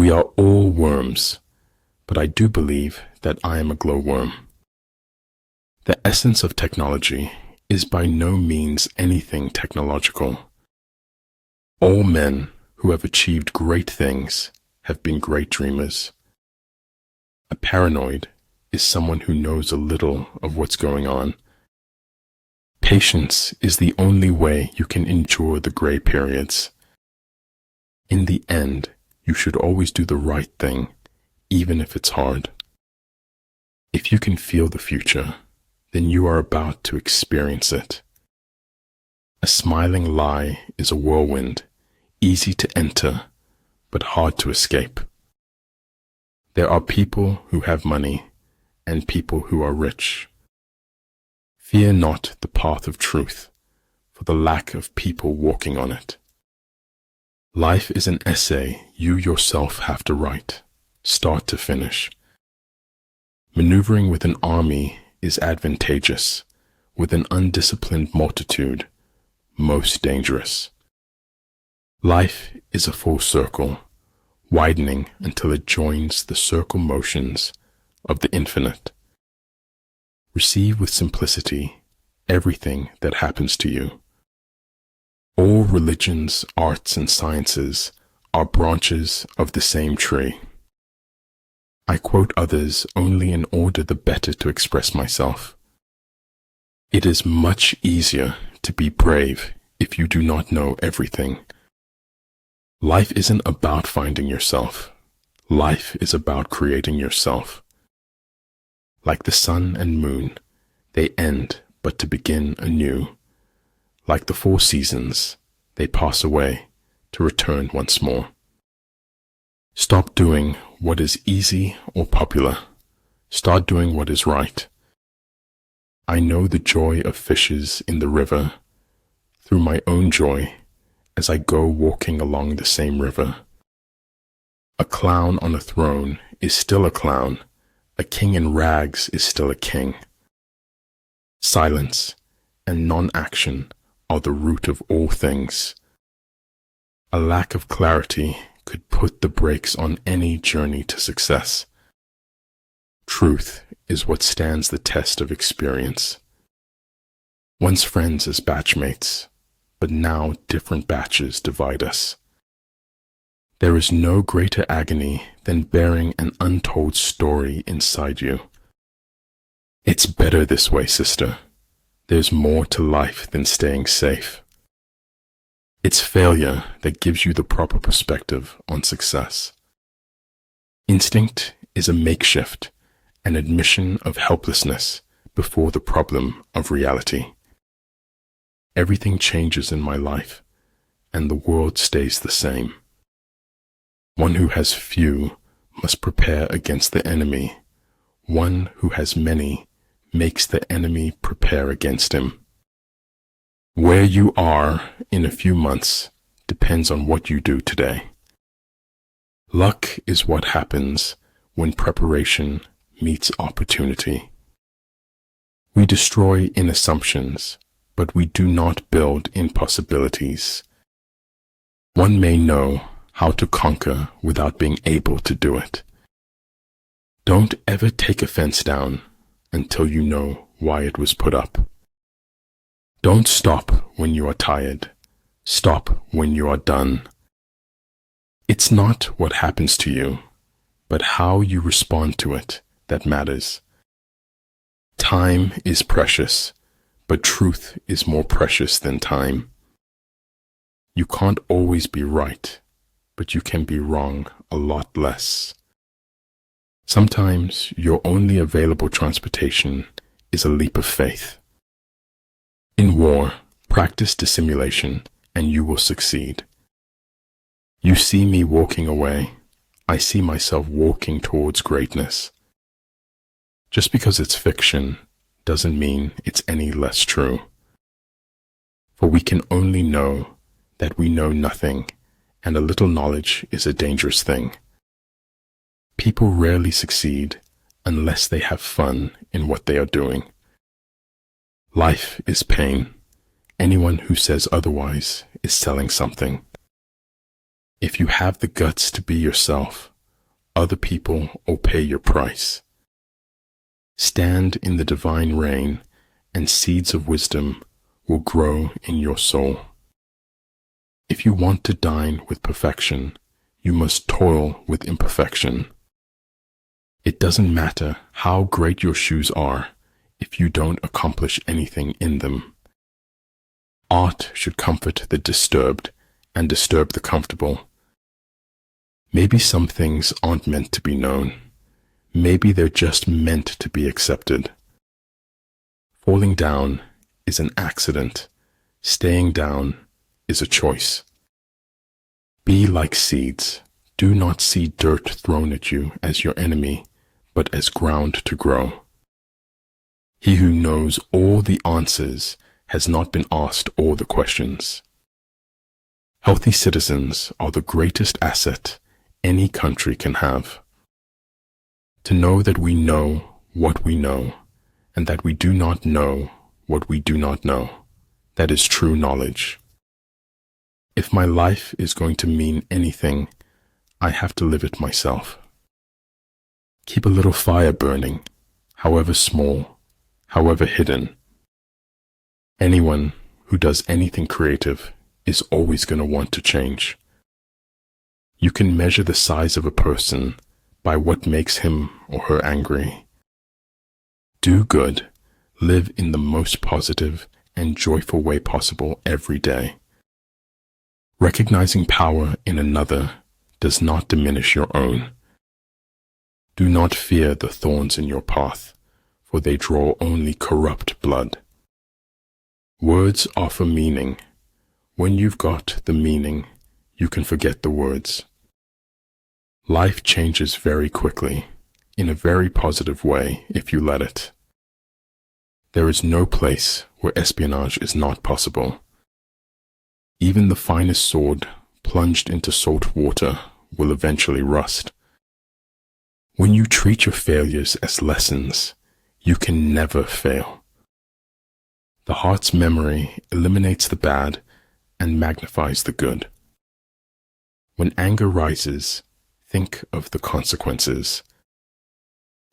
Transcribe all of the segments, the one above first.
We are all worms, but I do believe that I am a glowworm. The essence of technology is by no means anything technological. All men who have achieved great things have been great dreamers. A paranoid is someone who knows a little of what's going on. Patience is the only way you can endure the gray periods. In the end, you should always do the right thing, even if it's hard. If you can feel the future, then you are about to experience it. A smiling lie is a whirlwind, easy to enter, but hard to escape. There are people who have money and people who are rich. Fear not the path of truth, for the lack of people walking on it. Life is an essay you yourself have to write, start to finish. Maneuvering with an army is advantageous, with an undisciplined multitude, most dangerous. Life is a full circle, widening until it joins the circle motions of the infinite. Receive with simplicity everything that happens to you. All religions, arts, and sciences are branches of the same tree. I quote others only in order the better to express myself. It is much easier to be brave if you do not know everything. Life isn't about finding yourself. Life is about creating yourself. Like the sun and moon, they end but to begin anew. Like the 4 seasons, they pass away to return once more. Stop doing what is easy or popular. Start doing what is right. I know the joy of fishes in the river through my own joy as I go walking along the same river. A clown on a throne is still a clown. A king in rags is still a king. Silence and non-action are the root of all things. A lack of clarity could put the brakes on any journey to success. Truth is what stands the test of experience. Once friends as batchmates, but now different batches divide us. There is no greater agony than bearing an untold story inside you. It's better this way, sister. There's more to life than staying safe. It's failure that gives you the proper perspective on success. Instinct is a makeshift, an admission of helplessness before the problem of reality. Everything changes in my life, and the world stays the same. One who has few must prepare against the enemy. One who has many makes the enemy prepare against him. Where you are in a few months depends on what you do today. Luck is what happens when preparation meets opportunity. We destroy in assumptions, but we do not build in possibilities. One may know how to conquer without being able to do it. Don't ever take a fence down until you know why it was put up. Don't stop when you are tired. Stop when you are done. It's not what happens to you, but how you respond to it that matters. Time is precious, but truth is more precious than time. You can't always be right, but you can be wrong a lot less. Sometimes your only available transportation is a leap of faith. In war, practice dissimulation and you will succeed. You see me walking away, I see myself walking towards greatness. Just because it's fiction doesn't mean it's any less true. For we can only know that we know nothing, and a little knowledge is a dangerous thing. People rarely succeed unless they have fun in what they are doing. Life is pain. Anyone who says otherwise is selling something. If you have the guts to be yourself, other people or pay your price. Stand in the divine rain, and seeds of wisdom will grow in your soul. If you want to dine with perfection, you must toil with imperfection. It doesn't matter how great your shoes are if you don't accomplish anything in them. Art should comfort the disturbed and disturb the comfortable. Maybe some things aren't meant to be known. Maybe they're just meant to be accepted. Falling down is an accident. Staying down is a choice. Be like seeds. Do not see dirt thrown at you as your enemy, but as ground to grow. He who knows all the answers has not been asked all the questions. Healthy citizens are the greatest asset any country can have. To know that we know what we know, and that we do not know what we do not know, that is true knowledge. If my life is going to mean anything, I have to live it myself. Keep a little fire burning, however small, however hidden. Anyone who does anything creative is always going to want to change. You can measure the size of a person by what makes him or her angry. Do good, live in the most positive and joyful way possible every day. Recognizing power in another does not diminish your own. Do not fear the thorns in your path, for they draw only corrupt blood. Words are for meaning. When you've got the meaning, you can forget the words. Life changes very quickly, in a very positive way if you let it. There is no place where espionage is not possible. Even the finest sword plunged into salt water will eventually rust. When you treat your failures as lessons, you can never fail. The heart's memory eliminates the bad and magnifies the good. When anger rises, think of the consequences.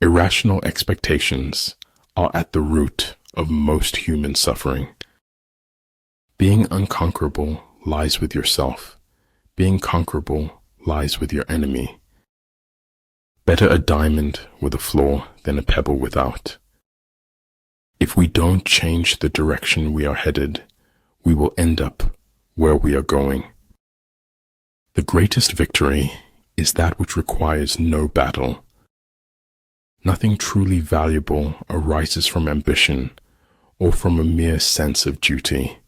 Irrational expectations are at the root of most human suffering. Being unconquerable lies with yourself. Being conquerable lies with your enemy. Better a diamond with a flaw than a pebble without. If we don't change the direction we are headed, we will end up where we are going. The greatest victory is that which requires no battle. Nothing truly valuable arises from ambition or from a mere sense of duty.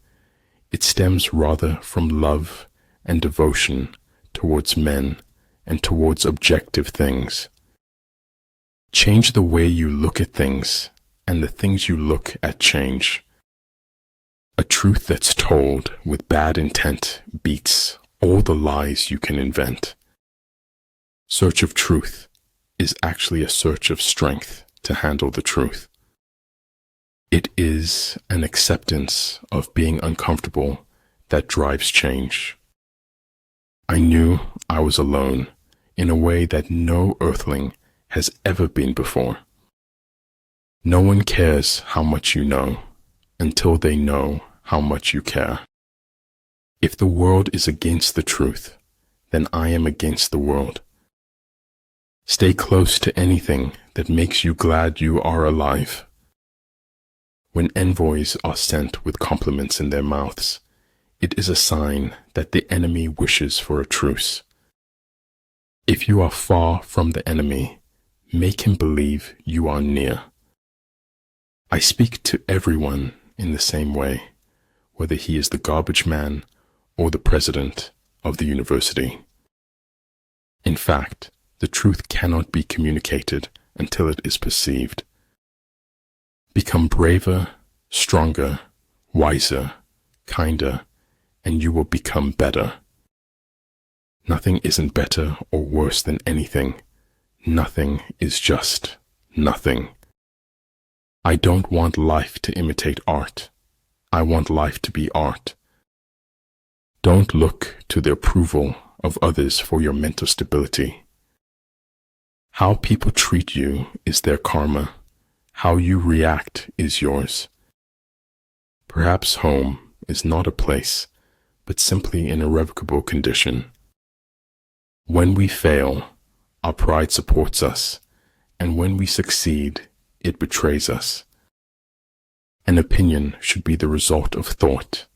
It stems rather from love and devotion towards men and towards objective things. Change the way you look at things, and the things you look at change. A truth that's told with bad intent beats all the lies you can invent. Search of truth is actually a search of strength to handle the truth. It is an acceptance of being uncomfortable that drives change. I knew I was alone in a way that no earthling has ever been before. No one cares how much you know until they know how much you care. If the world is against the truth, then I am against the world. Stay close to anything that makes you glad you are alive. When envoys are sent with compliments in their mouths, it is a sign that the enemy wishes for a truce. If you are far from the enemy, make him believe you are near. I speak to everyone in the same way, whether he is the garbage man or the president of the university. In fact, the truth cannot be communicated until it is perceived. Become braver, stronger, wiser, kinder, and you will become better. Nothing isn't better or worse than anything. Nothing is just nothing. I don't want life to imitate art. I want life to be art. Don't look to the approval of others for your mental stability. How people treat you is their karma. How you react is yours. Perhaps home is not a place, but simply an irrevocable condition. When we fail, our pride supports us, and when we succeed, it betrays us. An opinion should be the result of thought,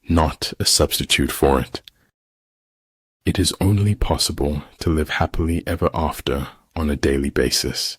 not a substitute for it. It is only possible to live happily ever after on a daily basis.